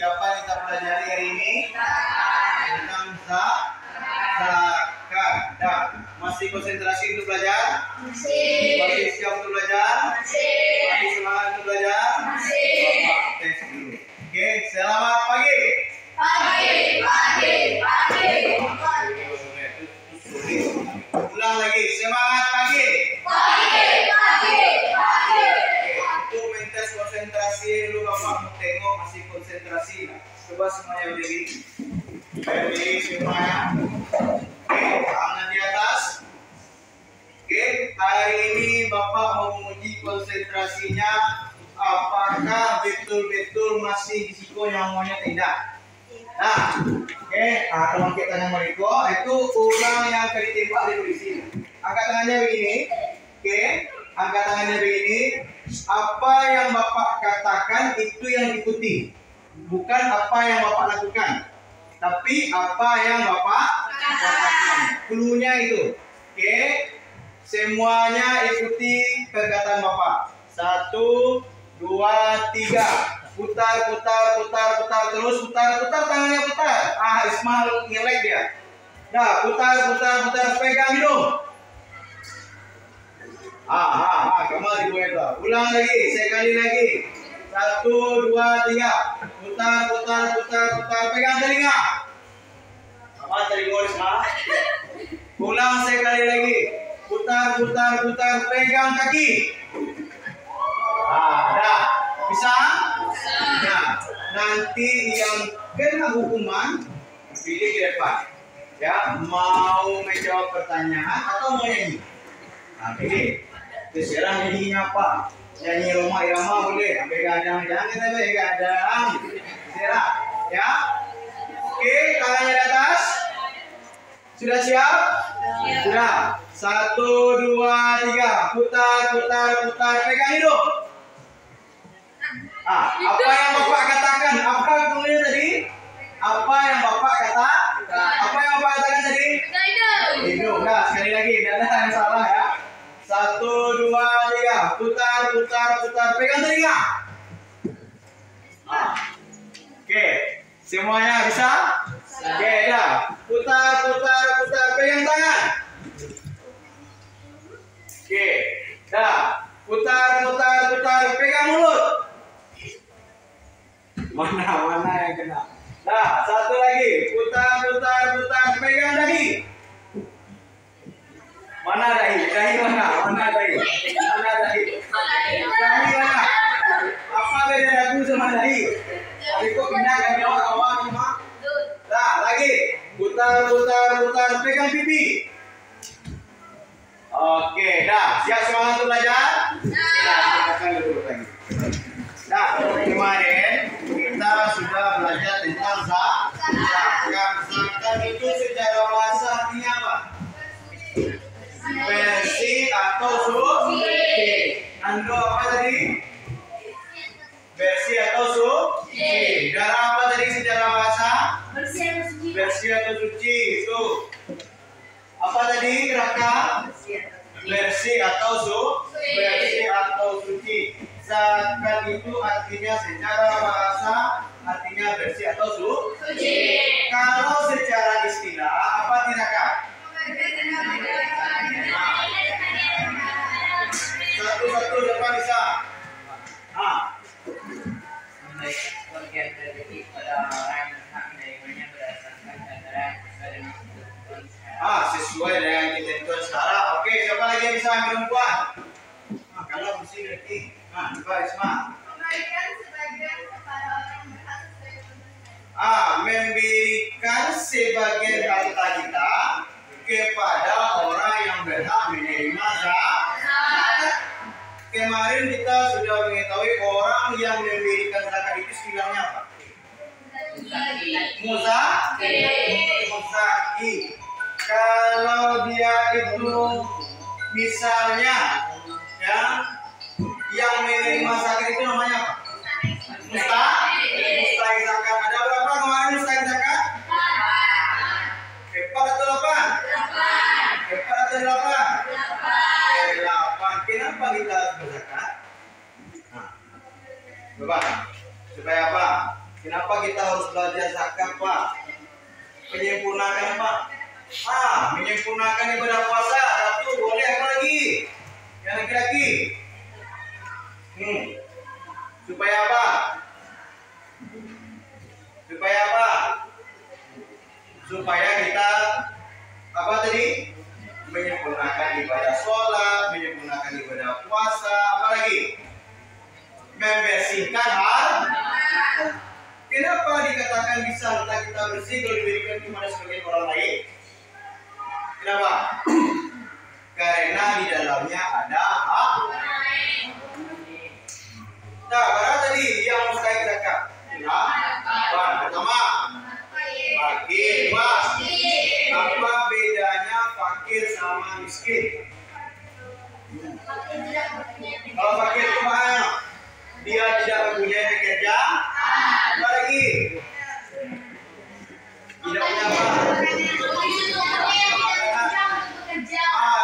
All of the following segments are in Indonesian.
Apa yang kita pelajari hari ini? Tentang zakat. Dah, masih konsentrasi untuk belajar? Masih siap untuk belajar? Masih semangat untuk belajar? Bapak tes dulu. Oke, selamat pagi. Ulang lagi, semangat pagi. Untuk mentes konsentrasi dulu, Bapak mau tengok masih konsentrasi. Coba semuanya berdiri. Berdiri semuanya. Oke, tangan di atas. Oke, hari ini Bapak mau menguji konsentrasinya. Apakah betul-betul masih risiko nyamuknya tidak? Nah, oke, kalau kita yang meriko itu ulang yang akan ditembak di polisi. Angkat tangannya begini, oke, angkat tangannya begini. Apa yang Bapak katakan itu yang diikuti, bukan apa yang Bapak lakukan, tapi apa yang Bapak katakan. Cluenya itu, oke, semuanya ikuti perkataan Bapak. 1, 2, 3. Putar terus putar tangannya putar. Ismail ngelek dia. Dah, putar pegang hidung. Kembali boleh. Ulang lagi, sekali lagi. 1, 2, 3. Putar pegang telinga. Apa telinga Ismail? Ulang sekali lagi. Putar pegang kaki. Dah. Bisa? Nah, nanti yang kena hukuman pilih di depan. Ya, mau menjawab pertanyaan atau mau nyanyi? Nah, pilih. Terserah nyanyinya apa. Nyanyi Roma Irama boleh. Begadang, jangan kita begadang. Terserah. Ya. Oke, tangannya di atas. Sudah siap? Sudah. 1, 2, 3. Putar. Pegang hidung. Apa yang Bapak katakan? Apa dulunya tadi? Apa yang Bapak katakan tadi? Hidung. Nah, sekali lagi, tidak ada yang salah ya. 1, 2, 3. Putar. Pegang telinga. Oke, semuanya bisa? Oke, dah. Putar. Pegang tangan. Oke, dah. Putar. Pegang mulut. Mana yang kena? Nah, satu lagi. Putar. Pegang dahi. Mana dahi? Mana dahi? Dahi mana? Apa beda dagu sama dahi? Kok pindah ke awal cuma? Nah, lagi. Putar. Pegang pipi. Oke, dah. Siap semangat untuk belajar? Silakan dulu lagi. Nah, kemarin kita sudah belajar tentang zakat itu secara bahasa artinya apa? Bersih atau suci. Ando apa tadi? Bersih atau suci. Darah apa tadi secara bahasa? Bersih atau suci. Itu apa tadi Raka? Bersih atau suci. Zakat itu artinya secara bahasa artinya bersih atau suci. Kalau secara istilah apa tindakan? Satu depan bisa. Bagian rezeki pada orang yang hak menerimanya berdasarkan catatan sesuai dengan ketentuan syara. Oke, siapa lagi yang bisa yang perempuan? Kalau mesti ngerti. Coba Isma. Memberikan sebagian kepada orang yang berhak sesuai ketentuan. Memberikan sebagian harta kita kepada orang yang berhak menerima zakat. Kemarin kita sudah mengetahui orang yang memberikan zakat itu istilahnya apa? Muzaki. Kalau dia itu misalnya ya yang menerima zakat itu namanya apa? Mustahik zakat. Ada berapa kemarin mustahik zakat? 4 atau 8? 4 atau 8? 8. Kenapa kita harus berzakat? Coba. Supaya apa? Kenapa kita harus belajar zakat, Pak? Menyempurnakan apa? Menyempurnakan ibadah puasa. Satu, boleh apa lagi? Yang laki-laki. Supaya apa? Supaya apa? Supaya kita apa tadi? Menyempurnakan ibadah sholat, menyempurnakan ibadah puasa, apa lagi? Membersihkan hati. Kenapa dikatakan bisa harta kita bersih kalau diberikan kepada sebagian orang lain? Kenapa? Karena di dalamnya ada hak. Nah, karena tadi yang mustahil zakat. Pertama, fakir. Dua, apa bedanya fakir sama miskin? Kalau fakir itu mana? Dia tidak mempunyai pekerjaan. Apa lagi? Tidak punya apa?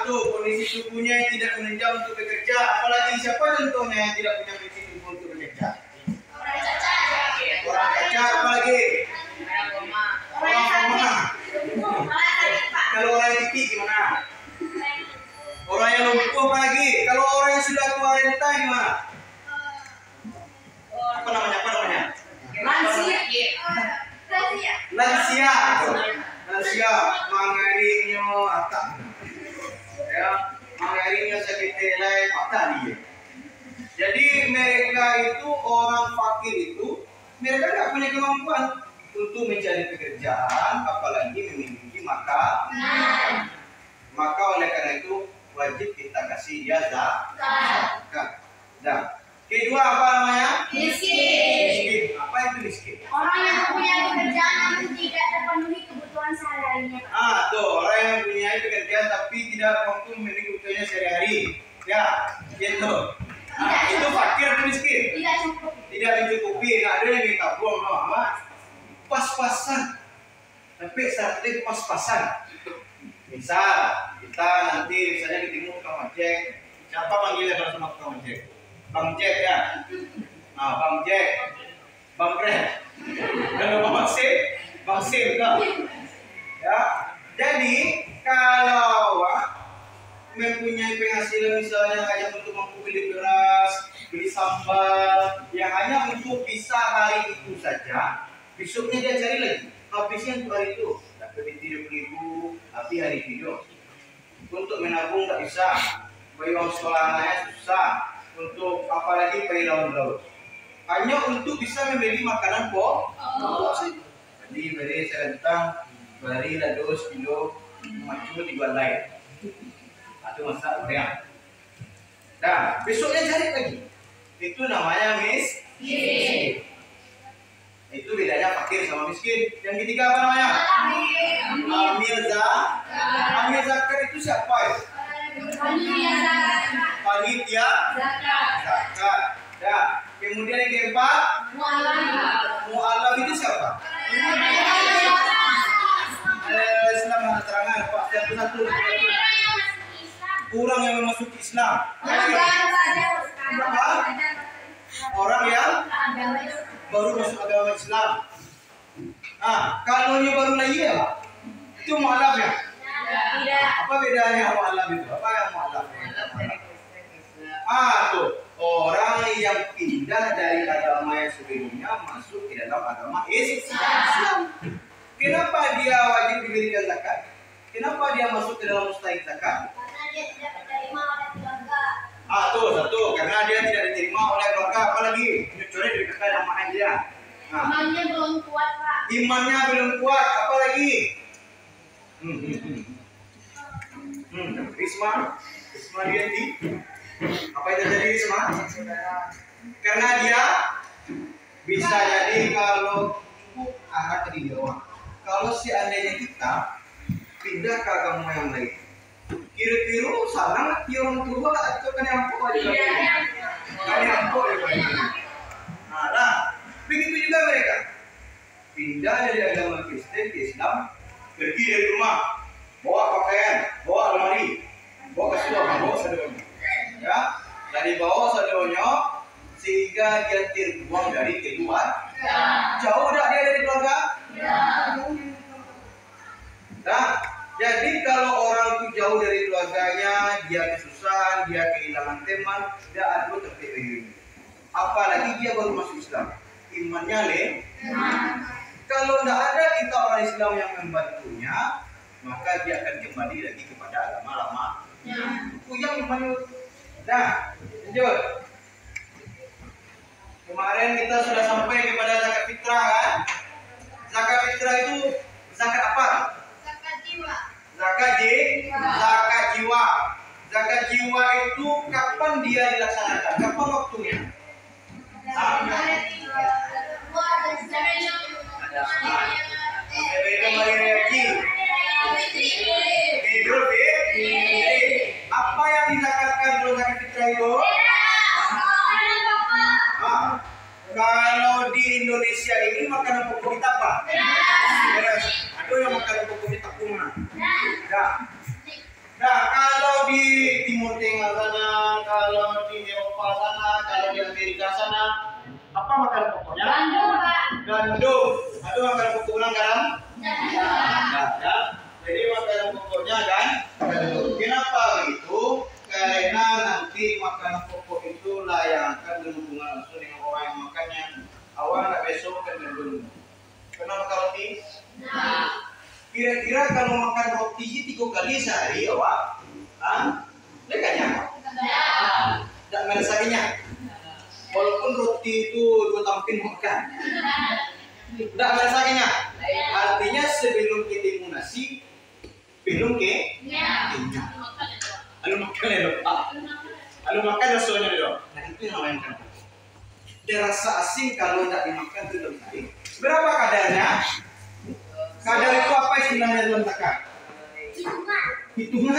Tuh kondisi tubuhnya yang tidak menunjang untuk bekerja. Apalagi siapa contohnya yang tidak punya kondisi tubuh untuk bekerja? Orang cacat. Apalagi? Orang koma. Kalau orang yang titik gimana? Orang yang lumpuh apalagi? Kalau orang yang sudah tua renta gimana? Apa namanya? Lansia. Mangarinya atak. Ya, mangarinya sakit telai patah dia. Jadi mereka itu orang fakir itu mereka tidak punya kemampuan untuk mencari pekerjaan, apalagi memiliki maka oleh karena itu wajib kita kasih dia zakat. Nah, kedua apa namanya? Miskin. Apa itu miskin? Orang yang punya pekerjaan namun tidak terpenuhi kebutuhan sehari-harinya. Tuh orang yang mempunyai pekerjaan tapi tidak mampu memenuhi kebutuhannya sehari-hari. Ya, gitu. Itu fakir atau miskin? Tidak mencukupi. Nggak ada yang ditabung, pas-pasan. Tapi syaratnya pas-pasan. Misal kita nanti misalnya ketemu tukang ojek, siapa panggilnya kalau sama tukang ojek? Bang Jack ya. Bang Jack, Bang Brad. Kalau Bang Sim kan? Ya. Jadi kalau mempunyai penghasilan misalnya hanya untuk mampu beli beras, beli sambal, yang hanya untuk bisa hari itu saja, besoknya dia cari lagi. Habisnya untuk hari itu, dapat 30.000, tapi hari itu. Untuk menabung tak bisa, bayar uang sekolah anaknya susah. Untuk apalagi bayi laut. Hanya untuk bisa membeli makanan pokok. Jadi beri serentang, beri lados kilo, macam dijual lain. Atau masak goyang. Nah, besoknya cari lagi. Itu namanya miskin. Itu bedanya fakir sama miskin. Yang ketiga apa namanya? Amil zakat itu siapa ya? Panitia zakat. Ya. Kemudian yang keempat, mu'alaf itu siapa? Islam terangan Pak satu-satu. Orang yang memasuki Islam. Orang yang baru masuk agama Islam. Kalau dia baru lagi ya, Pak, itu mu'alaf ya? Apa bedanya mu'alaf itu? Apa yang mu'alaf? Tuh, orang yang pindah dari agama yang sebelumnya masuk ke dalam agama Islam. Kenapa dia wajib diberikan zakat? Kenapa dia masuk ke dalam mustahil zakat? Karena dia tidak diterima oleh keluarga. Tuh, satu, karena dia tidak diterima oleh keluarga. Apalagi nyucurnya dikatakan sama dia. Imannya belum kuat, Pak. Imannya belum kuat, apalagi? Risma dia di. Apa yang terjadi Risma? Karena dia bisa jadi kalau cukup tadi jawab. Kalau seandainya kita pindah ke agama yang lain, kira-kira salah nggak orang tua atau kan yang tua juga? Kan yang tua juga. Nah, begitu juga mereka pindah dari agama Kristen ke Islam, pergi dari rumah, bawa pakaian, bawa lemari, bawa kasur, bawa sadonya, ya, dari bawah sadonya sehingga dia terbuang dari keluarga. jauh dah dia dari keluarga? Nah, jadi kalau orang itu jauh dari keluarganya, dia kesusahan, dia kehilangan teman, dia aduh terpilih. Apalagi dia baru masuk Islam, imannya kalau tidak ada kita orang Islam yang membantunya, maka dia akan kembali lagi kepada agama lama. Itu yang menurut. Nah, lanjut. Kemarin kita sudah sampai kepada zakat fitrah kan? Zakat fitrah itu zakat apa? Zakat jiwa. Zakat jiwa. Zakat jiwa itu kapan dia dilaksanakan? Kapan waktunya? Sebelum hari raya Haji. Idul Fitri. Apa yang dizakatkan dalam zakat fitrah itu? Kalau di Indonesia ini makanan pokok kita apa? Beras. Ada yang makanan pokok kita kuma. Nah, kalau di Timur Tengah sana, kalau di Eropa sana, kalau di Amerika sana, apa makanan pokoknya? Gandum. Ada makanan pokok ulang garam? Ya. Jadi makanan pokoknya kan gandum. Kenapa begitu? Karena nanti makanan pokok itu yang akan berhubungan langsung dengan orang yang makannya. Awal nggak besok kan gandum. Pernah makan roti? Kira-kira kalau makan roti 3 kali sehari, awak, lekanya? Tidak merasa kenyang. Walaupun roti itu 2 tampin makan, tidak merasa kenyang. Artinya sebelum kita minum nasi, belum kenyang. Lalu makan ya lupa. Lalu makan rasanya dulu. Nah itu yang namanya kan. Dia rasa asing kalau tidak dimakan itu belum baik. Berapa kadarnya? Kadar itu apa istilahnya dalam zakat? Hitungan.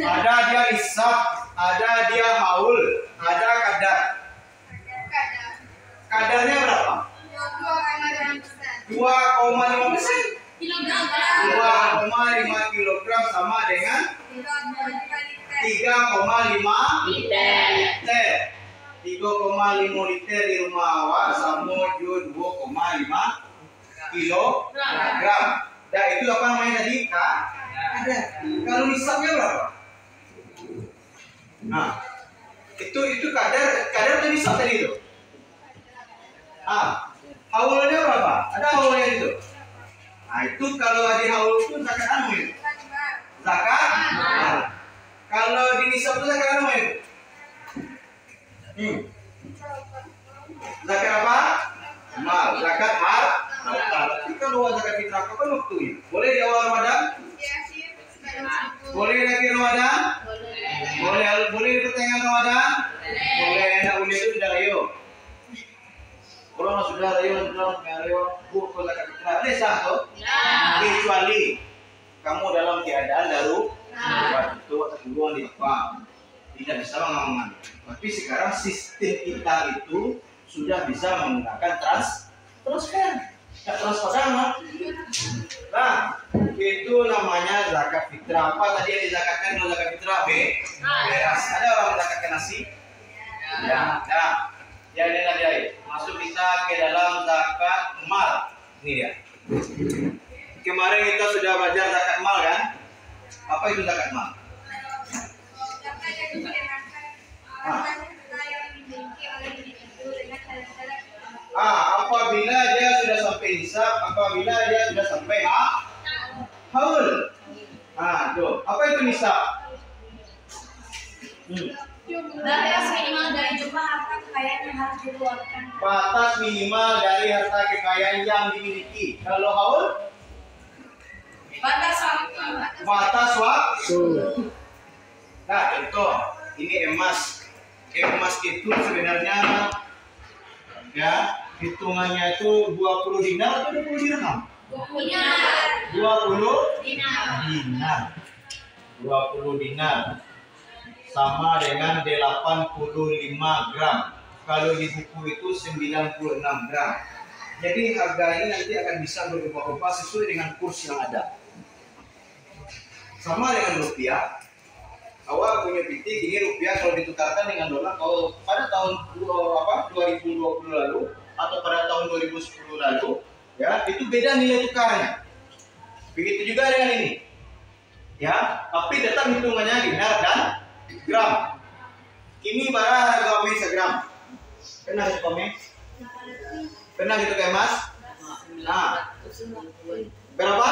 Ada dia nisab, ada dia haul, ada kadar. Kadarnya berapa? 2,5%. 2,5 kilogram sama dengan 3,5 liter. 3,5 liter di rumah awak sama 2,5 kilogram. Dan itu apa namanya tadi? Ada. Kalau nisabnya berapa? Nah, itu kadar itu nisab tadi itu. Haulnya berapa? Ada haulnya itu. Nah, itu kalau ada haul itu zakat anu itu. Zakat. Kalau di nisab itu zakat anu itu. Zakat apa? Mal. Zakat harta. Tapi kalau zakat fitrah kapan waktunya? Boleh di awal Ramadan? Boleh di akhir Ramadan? Boleh di pertengahan Ramadan? Boleh. Enak boleh itu sudah rayo. Kalau sudah rayo, buku zakat fitrah. Ada sah tuh? Kecuali kamu dalam keadaan darurat itu keperluan di Jepang. Tidak bisa mengamankan. Tapi sekarang sistem kita itu sudah bisa menggunakan transfer. Ya, transfer sama. Nah, itu namanya zakat fitrah. Apa tadi yang dizakatkan kalau zakat fitrah? Beras. Ada orang menzakatkan nasi? Ya. Ya, ini dia. Masuk kita ke dalam zakat mal. Ini dia. Kemarin kita sudah belajar zakat mal kan? Apa itu zakat mal? Apabila dia sudah sampai nisab, apabila dia sudah sampai haul. Tuh. Apa itu nisab? Batas minimal dari jumlah harta kekayaan yang harus dikeluarkan. Batas minimal dari harta kekayaan yang dimiliki. Kalau haul? Batas waktu. Batas waktu. Nah, contoh ini emas. Emas itu sebenarnya ya hitungannya itu 20 dinar atau 20 dirham? 20 dinar. 20 dinar sama dengan 85 gram. Kalau di buku itu 96 gram. Jadi harga ini nanti akan bisa berubah-ubah sesuai dengan kurs yang ada. Sama dengan rupiah. Awal punya pitik, ini rupiah kalau ditukarkan dengan dolar. Kalau pada tahun 2020 lalu atau pada tahun 2010 lalu, ya, itu beda nilai tukarnya. Begitu juga dengan ini. Ya, tapi tetap hitungannya dinar dan gram. Ini barang harga kami segram. Pernah gitu kami? Pernah gitu kayak Mas? Nah, berapa?